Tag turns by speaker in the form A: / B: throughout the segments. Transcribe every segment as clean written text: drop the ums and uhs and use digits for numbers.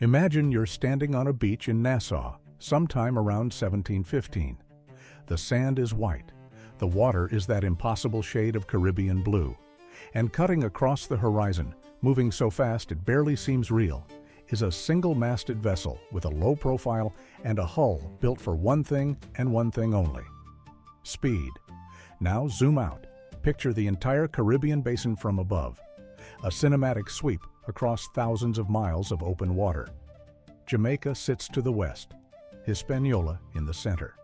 A: Imagine you're standing on a beach in Nassau, sometime around 1715. The sand is white, the water is that impossible shade of Caribbean blue, and cutting across the horizon, moving so fast it barely seems real, is a single-masted vessel with a low profile and a hull built for one thing and one thing only: speed. Now zoom out. Picture the entire Caribbean basin from above. A cinematic sweep across thousands of miles of open water. Jamaica sits to the west, Hispaniola in the center.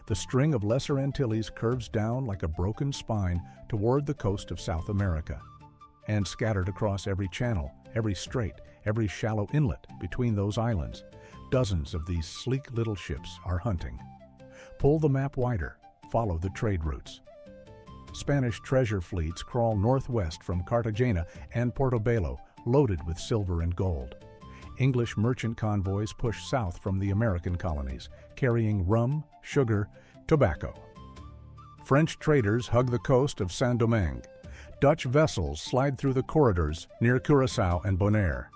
A: The string of Lesser Antilles curves down like a broken spine toward the coast of South America. And scattered across every channel, every strait, every shallow inlet between those islands, dozens of these sleek little ships are hunting. Pull the map wider, follow the trade routes. Spanish treasure fleets crawl northwest from Cartagena and Portobelo, loaded with silver and gold. English merchant convoys push south from the American colonies, carrying rum, sugar, tobacco. French traders hug the coast of Saint-Domingue. Dutch vessels slide through the corridors near Curaçao and Bonaire.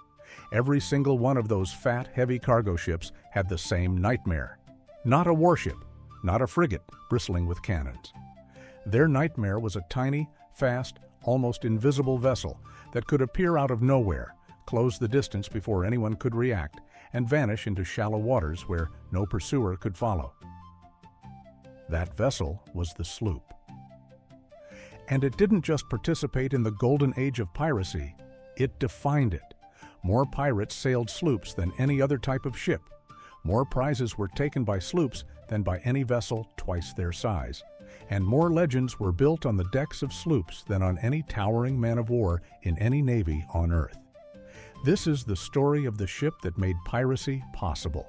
A: Every single one of those fat, heavy cargo ships had the same nightmare. Not a warship, not a frigate bristling with cannons. Their nightmare was a tiny, fast, almost invisible vessel that could appear out of nowhere, close the distance before anyone could react, and vanish into shallow waters where no pursuer could follow. That vessel was the sloop. And it didn't just participate in the Golden Age of Piracy, it defined it. More pirates sailed sloops than any other type of ship. More prizes were taken by sloops than by any vessel twice their size. And more legends were built on the decks of sloops than on any towering man of war in any navy on Earth. This is the story of the ship that made piracy possible.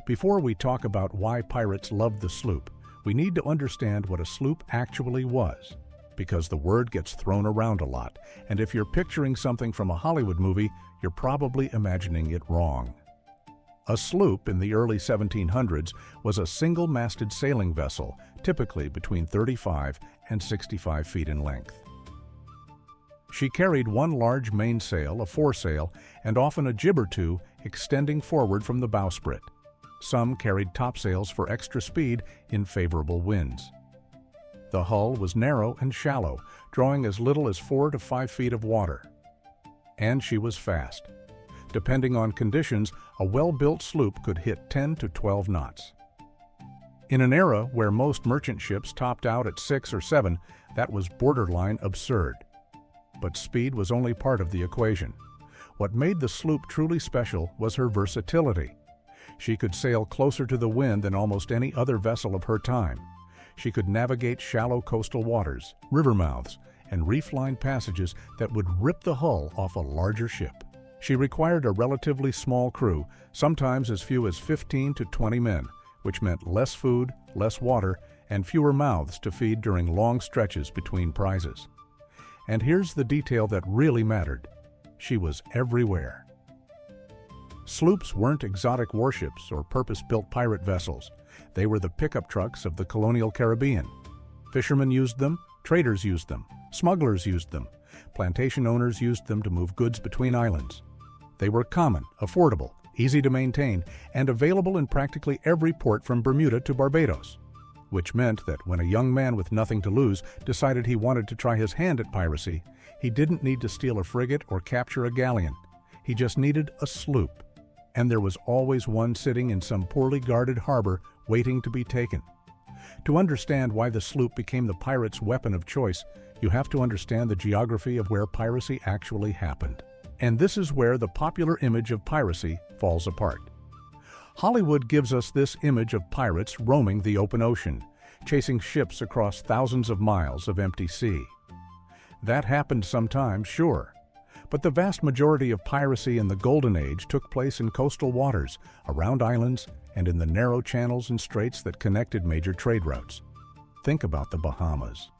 A: Before we talk about why pirates loved the sloop, we need to understand what a sloop actually was, because the word gets thrown around a lot, and if you're picturing something from a Hollywood movie, you're probably imagining it wrong. A sloop in the early 1700s was a single-masted sailing vessel, typically between 35 and 65 feet in length. She carried one large mainsail, a foresail, and often a jib or two extending forward from the bowsprit. Some carried topsails for extra speed in favorable winds. The hull was narrow and shallow, drawing as little as 4 to 5 feet of water. And she was fast. Depending on conditions, a well-built sloop could hit 10 to 12 knots. In an era where most merchant ships topped out at 6 or 7, that was borderline absurd. But speed was only part of the equation. What made the sloop truly special was her versatility. She could sail closer to the wind than almost any other vessel of her time. She could navigate shallow coastal waters, river mouths, and reef-lined passages that would rip the hull off a larger ship. She required a relatively small crew, sometimes as few as 15 to 20 men, which meant less food, less water, and fewer mouths to feed during long stretches between prizes. And here's the detail that really mattered: she was everywhere. Sloops weren't exotic warships or purpose-built pirate vessels. They were the pickup trucks of the colonial Caribbean. Fishermen used them, traders used them, smugglers used them, plantation owners used them to move goods between islands. They were common, affordable, easy to maintain, and available in practically every port from Bermuda to Barbados, which meant that when a young man with nothing to lose decided he wanted to try his hand at piracy, he didn't need to steal a frigate or capture a galleon. He just needed a sloop, and there was always one sitting in some poorly guarded harbor waiting to be taken. To understand why the sloop became the pirate's weapon of choice, you have to understand the geography of where piracy actually happened. And this is where the popular image of piracy falls apart. Hollywood gives us this image of pirates roaming the open ocean, chasing ships across thousands of miles of empty sea. That happened sometimes, sure, but the vast majority of piracy in the Golden Age took place in coastal waters, around islands, and in the narrow channels and straits that connected major trade routes. Think about the Bahamas.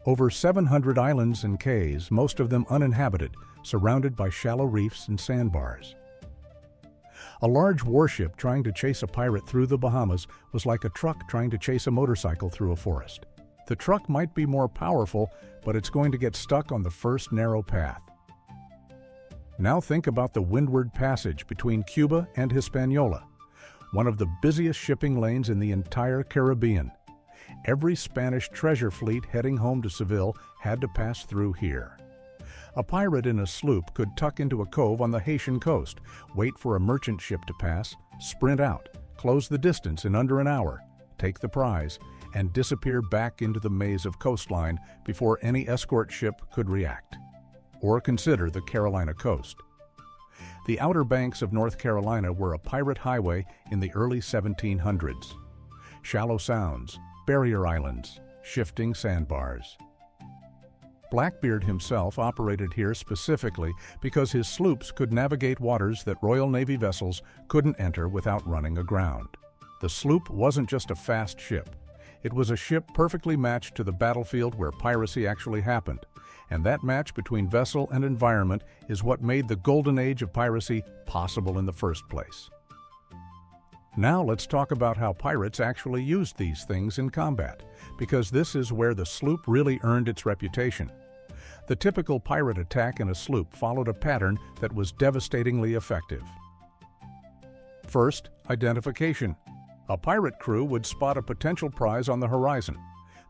A: Over 700 islands and cays, most of them uninhabited, surrounded by shallow reefs and sandbars. A large warship trying to chase a pirate through the Bahamas was like a truck trying to chase a motorcycle through a forest. The truck might be more powerful, but it's going to get stuck on the first narrow path. Now think about the windward passage between Cuba and Hispaniola, one of the busiest shipping lanes in the entire Caribbean. Every Spanish treasure fleet heading home to Seville had to pass through here. A pirate in a sloop could tuck into a cove on the Haitian coast, wait for a merchant ship to pass, sprint out, close the distance in under an hour, take the prize, and disappear back into the maze of coastline before any escort ship could react. Or consider the Carolina coast. The Outer Banks of North Carolina were a pirate highway in the early 1700s. Shallow sounds, barrier islands, shifting sandbars. Blackbeard himself operated here specifically because his sloops could navigate waters that Royal Navy vessels couldn't enter without running aground. The sloop wasn't just a fast ship. It was a ship perfectly matched to the battlefield where piracy actually happened, and that match between vessel and environment is what made the Golden Age of Piracy possible in the first place. Now let's talk about how pirates actually used these things in combat, because this is where the sloop really earned its reputation. The typical pirate attack in a sloop followed a pattern that was devastatingly effective. First, identification. A pirate crew would spot a potential prize on the horizon.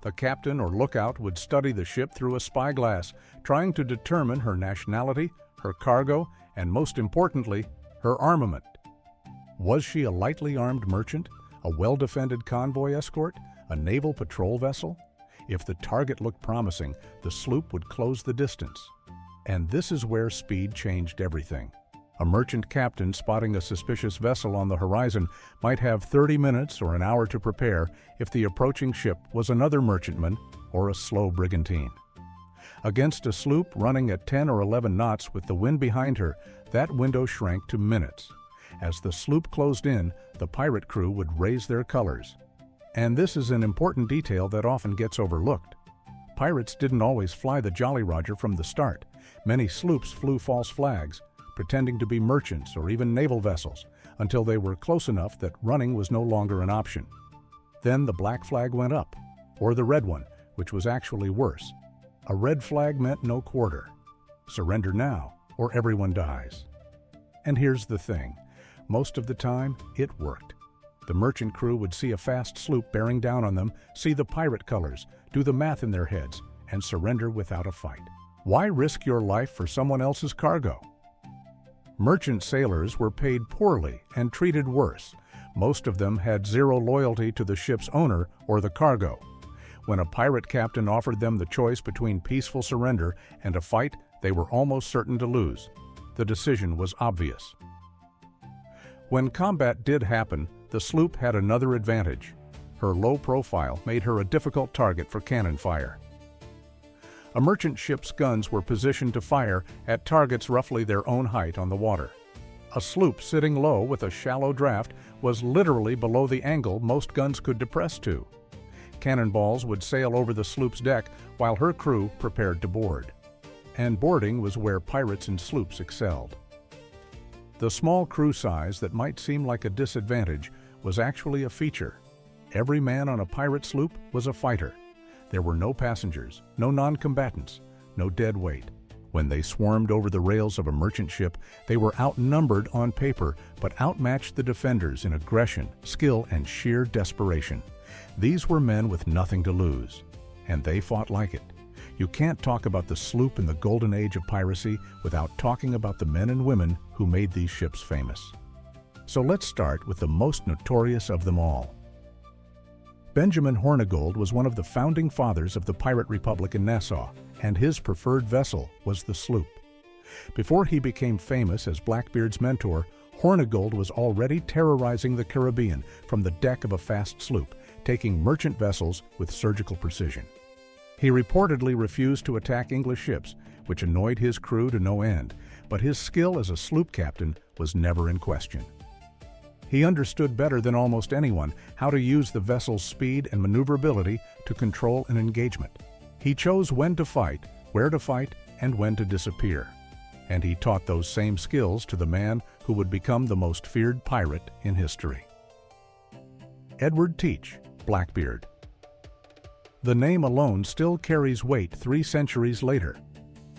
A: The captain or lookout would study the ship through a spyglass, trying to determine her nationality, her cargo, and most importantly, her armament. Was she a lightly armed merchant, a well-defended convoy escort, a naval patrol vessel? If the target looked promising, the sloop would close the distance. And this is where speed changed everything. A merchant captain spotting a suspicious vessel on the horizon might have 30 minutes or an hour to prepare if the approaching ship was another merchantman or a slow brigantine. Against a sloop running at 10 or 11 knots with the wind behind her, that window shrank to minutes. As the sloop closed in, the pirate crew would raise their colors. And this is an important detail that often gets overlooked. Pirates didn't always fly the Jolly Roger from the start. Many sloops flew false flags, pretending to be merchants or even naval vessels, until they were close enough that running was no longer an option. Then the black flag went up, or the red one, which was actually worse. A red flag meant no quarter. Surrender now, or everyone dies. And here's the thing. Most of the time, it worked. The merchant crew would see a fast sloop bearing down on them, see the pirate colors, do the math in their heads, and surrender without a fight. Why risk your life for someone else's cargo? Merchant sailors were paid poorly and treated worse. Most of them had zero loyalty to the ship's owner or the cargo. When a pirate captain offered them the choice between peaceful surrender and a fight, they were almost certain to lose. The decision was obvious. When combat did happen, the sloop had another advantage. Her low profile made her a difficult target for cannon fire. A merchant ship's guns were positioned to fire at targets roughly their own height on the water. A sloop sitting low with a shallow draft was literally below the angle most guns could depress to. Cannonballs would sail over the sloop's deck while her crew prepared to board. And boarding was where pirates and sloops excelled. The small crew size that might seem like a disadvantage was actually a feature. Every man on a pirate sloop was a fighter. There were no passengers, no non-combatants, no dead weight. When they swarmed over the rails of a merchant ship, they were outnumbered on paper, but outmatched the defenders in aggression, skill, and sheer desperation. These were men with nothing to lose, and they fought like it. You can't talk about the sloop in the Golden Age of Piracy without talking about the men and women who made these ships famous. So let's start with the most notorious of them all. Benjamin Hornigold was one of the founding fathers of the Pirate Republic in Nassau, and his preferred vessel was the sloop. Before he became famous as Blackbeard's mentor, Hornigold was already terrorizing the Caribbean from the deck of a fast sloop, taking merchant vessels with surgical precision. He reportedly refused to attack English ships, which annoyed his crew to no end, but his skill as a sloop captain was never in question. He understood better than almost anyone how to use the vessel's speed and maneuverability to control an engagement. He chose when to fight, where to fight, and when to disappear. And he taught those same skills to the man who would become the most feared pirate in history. Edward Teach, Blackbeard. The name alone still carries weight 3 centuries later.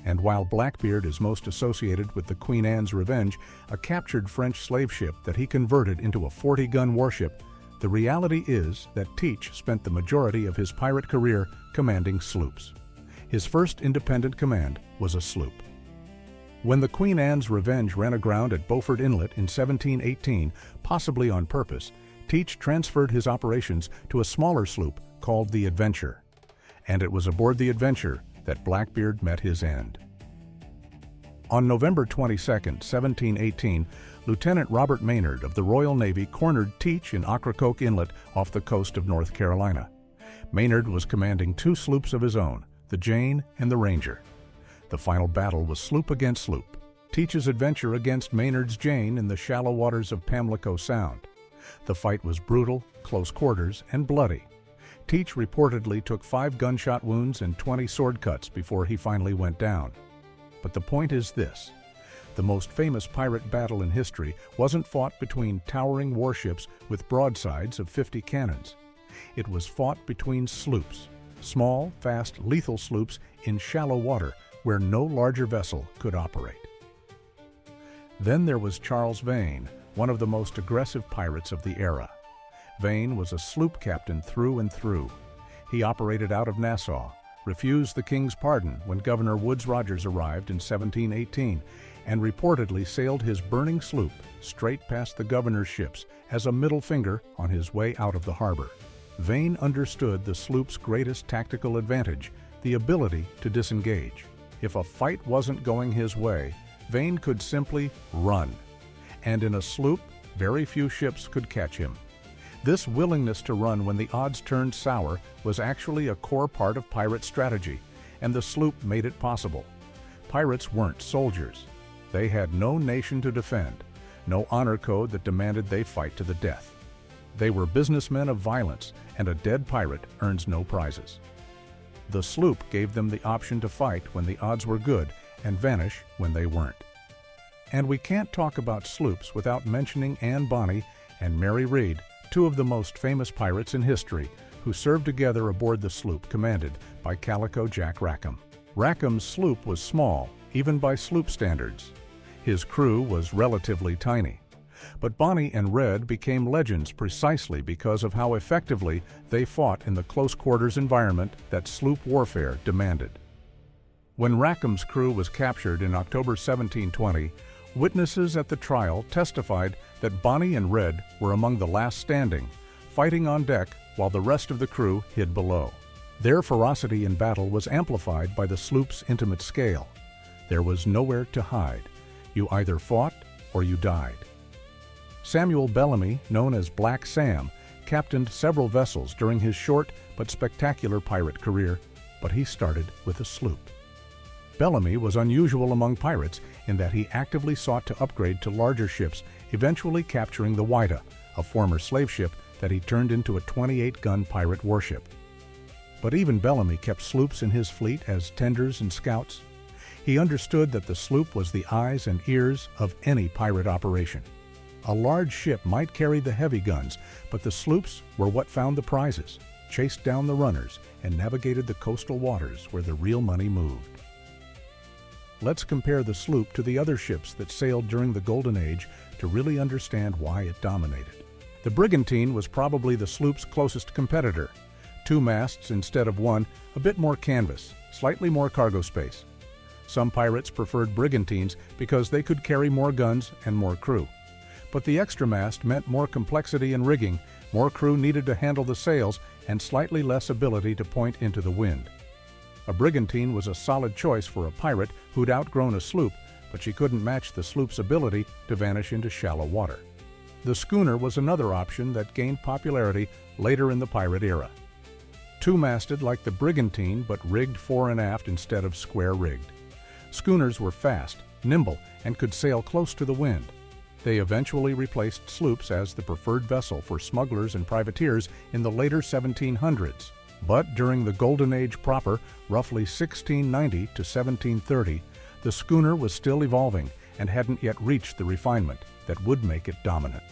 A: And while Blackbeard is most associated with the Queen Anne's Revenge, a captured French slave ship that he converted into a 40-gun warship, the reality is that Teach spent the majority of his pirate career commanding sloops. His first independent command was a sloop. When the Queen Anne's Revenge ran aground at Beaufort Inlet in 1718, possibly on purpose, Teach transferred his operations to a smaller sloop called the Adventure. And it was aboard the Adventure that Blackbeard met his end. On November 22, 1718, Lieutenant Robert Maynard of the Royal Navy cornered Teach in Ocracoke Inlet off the coast of North Carolina. Maynard was commanding two sloops of his own, the Jane and the Ranger. The final battle was sloop against sloop, Teach's Adventure against Maynard's Jane in the shallow waters of Pamlico Sound. The fight was brutal, close quarters, and bloody. Teach reportedly took 5 gunshot wounds and 20 sword cuts before he finally went down. But the point is this: the most famous pirate battle in history wasn't fought between towering warships with broadsides of 50 cannons. It was fought between sloops, small, fast, lethal sloops in shallow water where no larger vessel could operate. Then there was Charles Vane, one of the most aggressive pirates of the era. Vane was a sloop captain through and through. He operated out of Nassau, refused the king's pardon when Governor Woodes Rogers arrived in 1718, and reportedly sailed his burning sloop straight past the governor's ships as a middle finger on his way out of the harbor. Vane understood the sloop's greatest tactical advantage, the ability to disengage. If a fight wasn't going his way, Vane could simply run. And in a sloop, very few ships could catch him. This willingness to run when the odds turned sour was actually a core part of pirate strategy, and the sloop made it possible. Pirates weren't soldiers. They had no nation to defend, no honor code that demanded they fight to the death. They were businessmen of violence, and a dead pirate earns no prizes. The sloop gave them the option to fight when the odds were good and vanish when they weren't. And we can't talk about sloops without mentioning Anne Bonny and Mary Read, two of the most famous pirates in history, who served together aboard the sloop commanded by Calico Jack Rackham. Rackham's sloop was small, even by sloop standards. His crew was relatively tiny. But Bonny and Red became legends precisely because of how effectively they fought in the close-quarters environment that sloop warfare demanded. When Rackham's crew was captured in October 1720, witnesses at the trial testified that Bonny and Red were among the last standing, fighting on deck while the rest of the crew hid below. Their ferocity in battle was amplified by the sloop's intimate scale. There was nowhere to hide. You either fought or you died. Samuel Bellamy, known as Black Sam, captained several vessels during his short but spectacular pirate career, but he started with a sloop. Bellamy was unusual among pirates in that he actively sought to upgrade to larger ships, eventually capturing the Whydah, a former slave ship that he turned into a 28-gun pirate warship. But even Bellamy kept sloops in his fleet as tenders and scouts. He understood that the sloop was the eyes and ears of any pirate operation. A large ship might carry the heavy guns, but the sloops were what found the prizes, chased down the runners, and navigated the coastal waters where the real money moved. Let's compare the sloop to the other ships that sailed during the Golden Age to really understand why it dominated. The brigantine was probably the sloop's closest competitor. 2 masts instead of 1, a bit more canvas, slightly more cargo space. Some pirates preferred brigantines because they could carry more guns and more crew. But the extra mast meant more complexity in rigging, more crew needed to handle the sails, and slightly less ability to point into the wind. A brigantine was a solid choice for a pirate who'd outgrown a sloop, but she couldn't match the sloop's ability to vanish into shallow water. The schooner was another option that gained popularity later in the pirate era. 2-masted like the brigantine, but rigged fore and aft instead of square-rigged. Schooners were fast, nimble, and could sail close to the wind. They eventually replaced sloops as the preferred vessel for smugglers and privateers in the later 1700s. But during the Golden Age proper, roughly 1690 to 1730, the schooner was still evolving and hadn't yet reached the refinement that would make it dominant.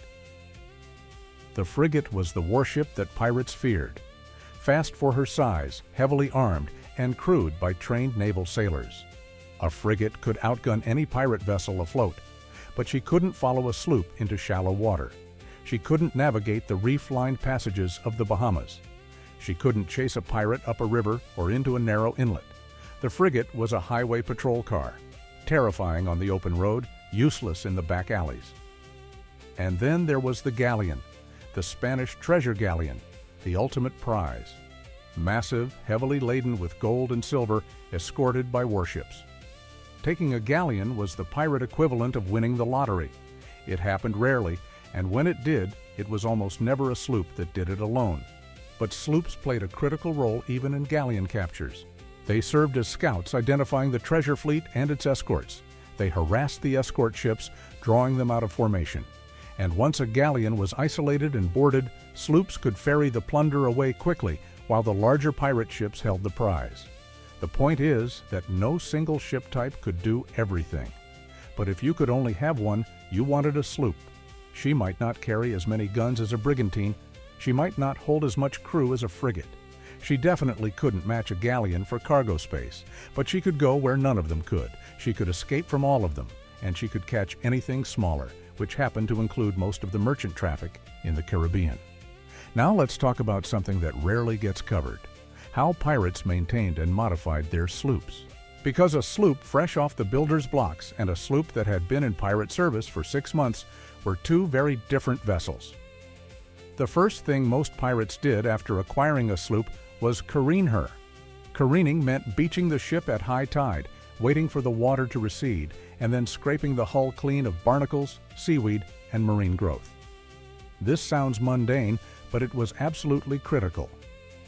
A: The frigate was the warship that pirates feared. Fast for her size, heavily armed, and crewed by trained naval sailors. A frigate could outgun any pirate vessel afloat, but she couldn't follow a sloop into shallow water. She couldn't navigate the reef-lined passages of the Bahamas. She couldn't chase a pirate up a river or into a narrow inlet. The frigate was a highway patrol car, terrifying on the open road, useless in the back alleys. And then there was the galleon, the Spanish treasure galleon, the ultimate prize. Massive, heavily laden with gold and silver, escorted by warships. Taking a galleon was the pirate equivalent of winning the lottery. It happened rarely, and when it did, it was almost never a sloop that did it alone. But sloops played a critical role even in galleon captures. They served as scouts identifying the treasure fleet and its escorts. They harassed the escort ships, drawing them out of formation. And once a galleon was isolated and boarded, sloops could ferry the plunder away quickly while the larger pirate ships held the prize. The point is that no single ship type could do everything. But if you could only have one, you wanted a sloop. She might not carry as many guns as a brigantine. She might not hold as much crew as a frigate. She definitely couldn't match a galleon for cargo space, but she could go where none of them could. She could escape from all of them, and she could catch anything smaller, which happened to include most of the merchant traffic in the Caribbean. Now let's talk about something that rarely gets covered: how pirates maintained and modified their sloops. Because a sloop fresh off the builder's blocks and a sloop that had been in pirate service for 6 months were two very different vessels. The first thing most pirates did after acquiring a sloop was careen her. Careening meant beaching the ship at high tide, waiting for the water to recede, and then scraping the hull clean of barnacles, seaweed, and marine growth. This sounds mundane, but it was absolutely critical.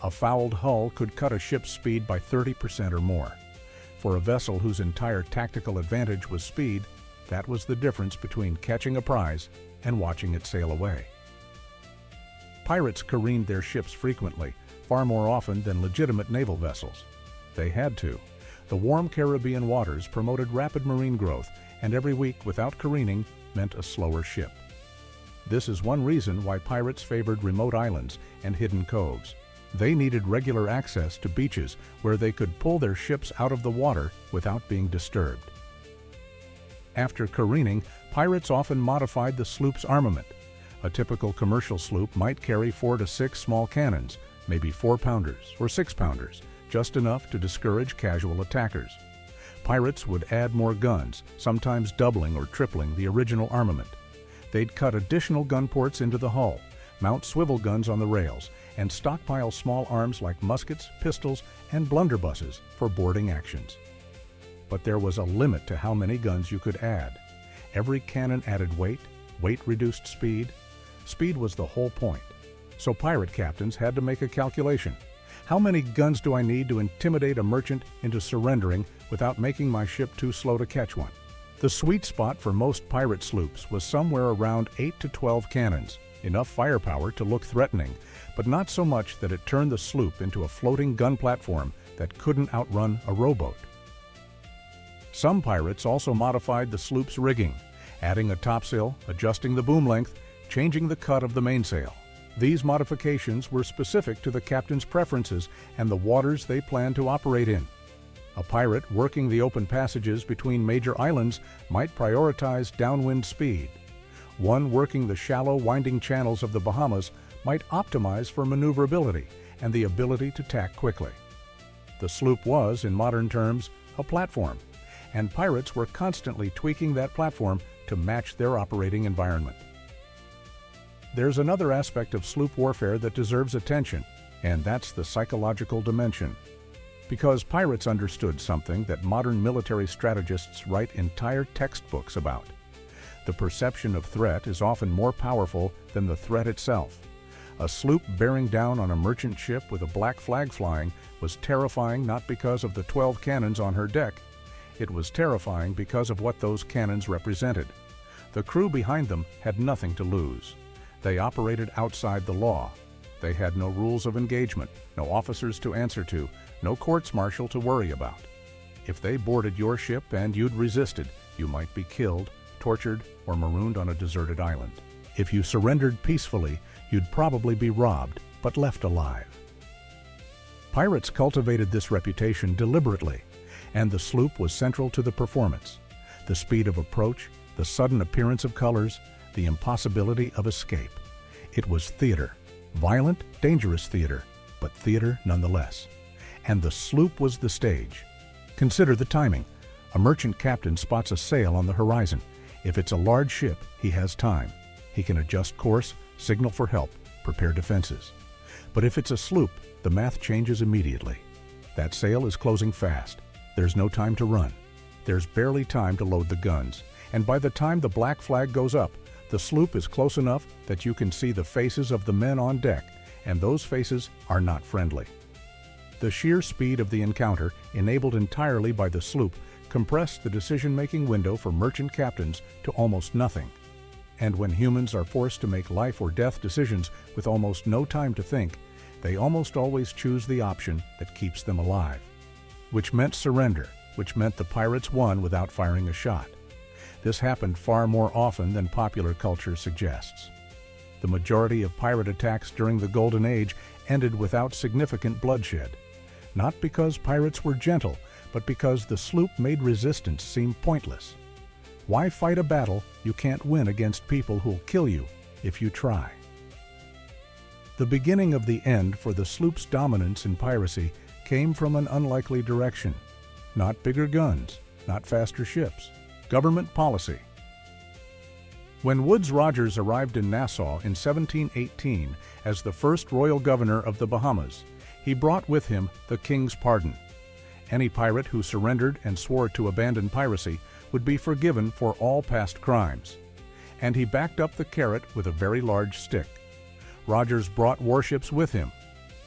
A: A fouled hull could cut a ship's speed by 30% or more. For a vessel whose entire tactical advantage was speed, that was the difference between catching a prize and watching it sail away. Pirates careened their ships frequently, far more often than legitimate naval vessels. They had to. The warm Caribbean waters promoted rapid marine growth, and every week without careening meant a slower ship. This is one reason why pirates favored remote islands and hidden coves. They needed regular access to beaches where they could pull their ships out of the water without being disturbed. After careening, pirates often modified the sloop's armament. A typical commercial sloop might carry 4 to 6 small cannons, maybe 4-pounders or 6-pounders, just enough to discourage casual attackers. Pirates would add more guns, sometimes doubling or tripling the original armament. They'd cut additional gun ports into the hull, mount swivel guns on the rails, and stockpile small arms like muskets, pistols, and blunderbusses for boarding actions. But there was a limit to how many guns you could add. Every cannon added weight, weight reduced speed. Speed was the whole point. So pirate captains had to make a calculation. How many guns do I need to intimidate a merchant into surrendering without making my ship too slow to catch one? The sweet spot for most pirate sloops was somewhere around 8 to 12 cannons, enough firepower to look threatening, but not so much that it turned the sloop into a floating gun platform that couldn't outrun a rowboat. Some pirates also modified the sloop's rigging, adding a topsail, adjusting the boom length, changing the cut of the mainsail. These modifications were specific to the captain's preferences and the waters they planned to operate in. A pirate working the open passages between major islands might prioritize downwind speed. One working the shallow, winding channels of the Bahamas might optimize for maneuverability and the ability to tack quickly. The sloop was, in modern terms, a platform, and pirates were constantly tweaking that platform to match their operating environment. There's another aspect of sloop warfare that deserves attention, and that's the psychological dimension. Because pirates understood something that modern military strategists write entire textbooks about. The perception of threat is often more powerful than the threat itself. A sloop bearing down on a merchant ship with a black flag flying was terrifying not because of the 12 cannons on her deck. It was terrifying because of what those cannons represented. The crew behind them had nothing to lose. They operated outside the law. They had no rules of engagement, no officers to answer to, no courts-martial to worry about. If they boarded your ship and you'd resisted, you might be killed, tortured, or marooned on a deserted island. If you surrendered peacefully, you'd probably be robbed, but left alive. Pirates cultivated this reputation deliberately, and the sloop was central to the performance. The speed of approach, the sudden appearance of colors, the impossibility of escape. It was theater. Violent, dangerous theater, but theater nonetheless. And the sloop was the stage. Consider the timing. A merchant captain spots a sail on the horizon. If it's a large ship, he has time. He can adjust course, signal for help, prepare defenses. But if it's a sloop, the math changes immediately. That sail is closing fast. There's no time to run. There's barely time to load the guns. And by the time the black flag goes up, the sloop is close enough that you can see the faces of the men on deck, and those faces are not friendly. The sheer speed of the encounter, enabled entirely by the sloop, compressed the decision-making window for merchant captains to almost nothing. And when humans are forced to make life or death decisions with almost no time to think, they almost always choose the option that keeps them alive. Which meant surrender, which meant the pirates won without firing a shot. This happened far more often than popular culture suggests. The majority of pirate attacks during the Golden Age ended without significant bloodshed. Not because pirates were gentle, but because the sloop made resistance seem pointless. Why fight a battle you can't win against people who'll kill you if you try? The beginning of the end for the sloop's dominance in piracy came from an unlikely direction. Not bigger guns, not faster ships. Government policy. When Woodes Rogers arrived in Nassau in 1718 as the first royal governor of the Bahamas, he brought with him the King's Pardon. Any pirate who surrendered and swore to abandon piracy would be forgiven for all past crimes. And he backed up the carrot with a very large stick. Rogers brought warships with him.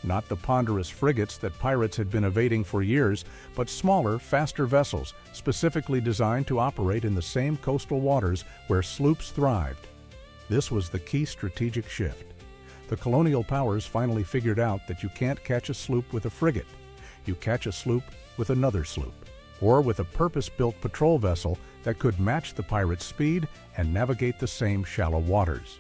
A: Not the ponderous frigates that pirates had been evading for years, but smaller, faster vessels specifically designed to operate in the same coastal waters where sloops thrived. This was the key strategic shift. The colonial powers finally figured out that you can't catch a sloop with a frigate. You catch a sloop with another sloop, or with a purpose-built patrol vessel that could match the pirate's speed and navigate the same shallow waters.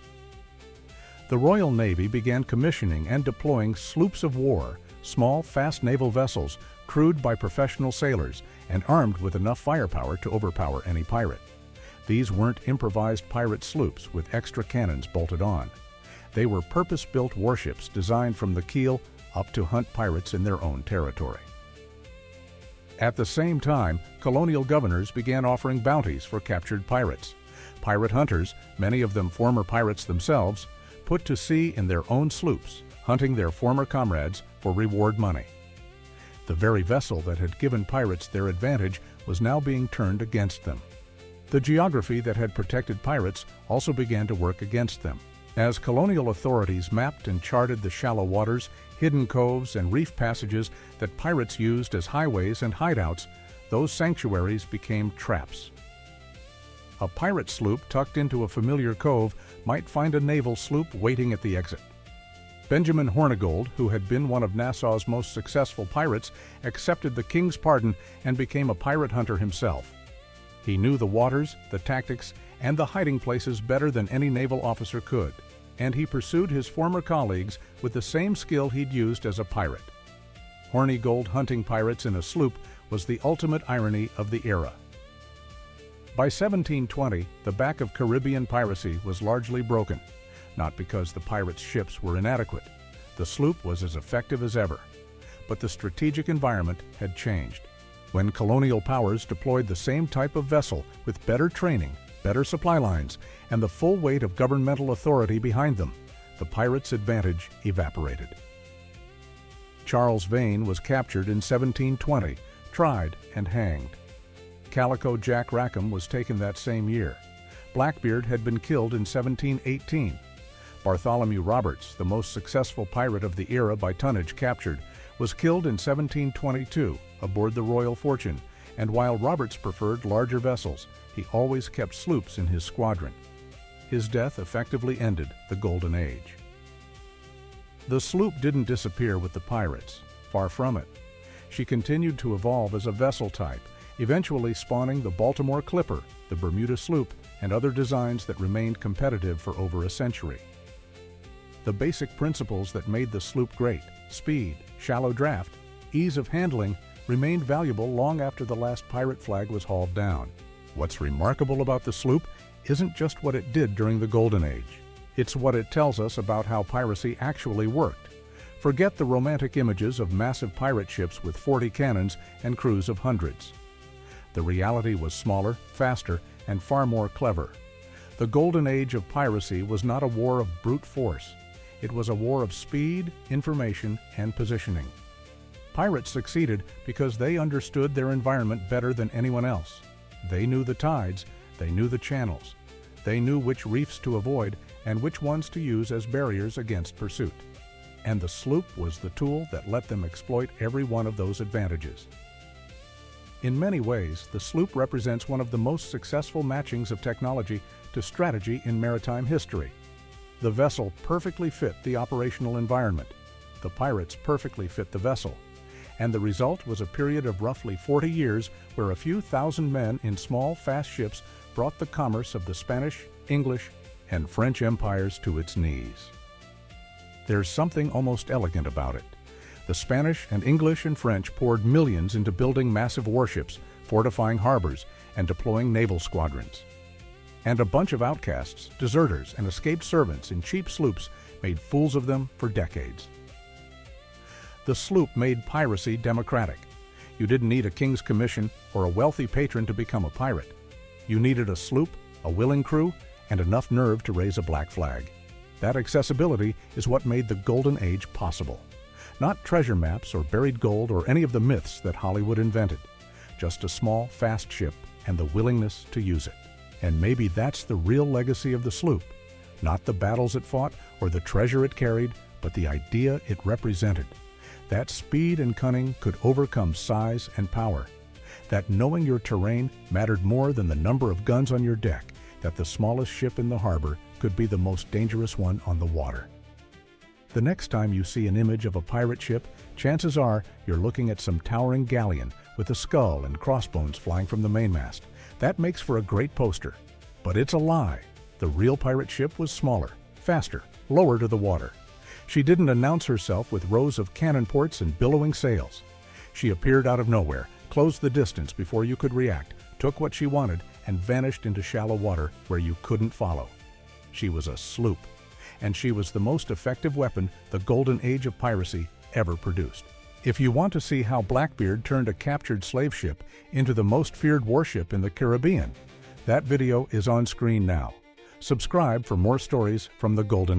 A: The Royal Navy began commissioning and deploying sloops of war, small, fast naval vessels crewed by professional sailors and armed with enough firepower to overpower any pirate. These weren't improvised pirate sloops with extra cannons bolted on. They were purpose-built warships designed from the keel up to hunt pirates in their own territory. At the same time, colonial governors began offering bounties for captured pirates. Pirate hunters, many of them former pirates themselves, put to sea in their own sloops, hunting their former comrades for reward money. The very vessel that had given pirates their advantage was now being turned against them. The geography that had protected pirates also began to work against them. As colonial authorities mapped and charted the shallow waters, hidden coves, and reef passages that pirates used as highways and hideouts, those sanctuaries became traps. A pirate sloop tucked into a familiar cove might find a naval sloop waiting at the exit. Benjamin Hornigold, who had been one of Nassau's most successful pirates, accepted the King's Pardon and became a pirate hunter himself. He knew the waters, the tactics, and the hiding places better than any naval officer could, and he pursued his former colleagues with the same skill he'd used as a pirate. Hornigold hunting pirates in a sloop was the ultimate irony of the era. By 1720, the back of Caribbean piracy was largely broken, not because the pirates' ships were inadequate. The sloop was as effective as ever. But the strategic environment had changed. When colonial powers deployed the same type of vessel with better training, better supply lines, and the full weight of governmental authority behind them, the pirates' advantage evaporated. Charles Vane was captured in 1720, tried, and hanged. Calico Jack Rackham was taken that same year. Blackbeard had been killed in 1718. Bartholomew Roberts, the most successful pirate of the era by tonnage captured, was killed in 1722 aboard the Royal Fortune, and while Roberts preferred larger vessels, he always kept sloops in his squadron. His death effectively ended the Golden Age. The sloop didn't disappear with the pirates, far from it. She continued to evolve as a vessel type, eventually spawning the Baltimore Clipper, the Bermuda sloop, and other designs that remained competitive for over a century. The basic principles that made the sloop great, speed, shallow draft, ease of handling, remained valuable long after the last pirate flag was hauled down. What's remarkable about the sloop isn't just what it did during the Golden Age. It's what it tells us about how piracy actually worked. Forget the romantic images of massive pirate ships with 40 cannons and crews of hundreds. The reality was smaller, faster, and far more clever. The Golden Age of Piracy was not a war of brute force. It was a war of speed, information, and positioning. Pirates succeeded because they understood their environment better than anyone else. They knew the tides, they knew the channels. They knew which reefs to avoid and which ones to use as barriers against pursuit. And the sloop was the tool that let them exploit every one of those advantages. In many ways, the sloop represents one of the most successful matchings of technology to strategy in maritime history. The vessel perfectly fit the operational environment. The pirates perfectly fit the vessel. And the result was a period of roughly 40 years where a few thousand men in small, fast ships brought the commerce of the Spanish, English, and French empires to its knees. There's something almost elegant about it. The Spanish and English and French poured millions into building massive warships, fortifying harbors, and deploying naval squadrons. And a bunch of outcasts, deserters, and escaped servants in cheap sloops made fools of them for decades. The sloop made piracy democratic. You didn't need a king's commission or a wealthy patron to become a pirate. You needed a sloop, a willing crew, and enough nerve to raise a black flag. That accessibility is what made the Golden Age possible. Not treasure maps or buried gold or any of the myths that Hollywood invented. Just a small, fast ship and the willingness to use it. And maybe that's the real legacy of the sloop. Not the battles it fought or the treasure it carried, but the idea it represented. That speed and cunning could overcome size and power. That knowing your terrain mattered more than the number of guns on your deck. That the smallest ship in the harbor could be the most dangerous one on the water. The next time you see an image of a pirate ship, chances are you're looking at some towering galleon with a skull and crossbones flying from the mainmast. That makes for a great poster. But it's a lie. The real pirate ship was smaller, faster, lower to the water. She didn't announce herself with rows of cannon ports and billowing sails. She appeared out of nowhere, closed the distance before you could react, took what she wanted, and vanished into shallow water where you couldn't follow. She was a sloop, and she was the most effective weapon the Golden Age of Piracy ever produced. If you want to see how Blackbeard turned a captured slave ship into the most feared warship in the Caribbean, that video is on screen now. Subscribe for more stories from the Golden Age.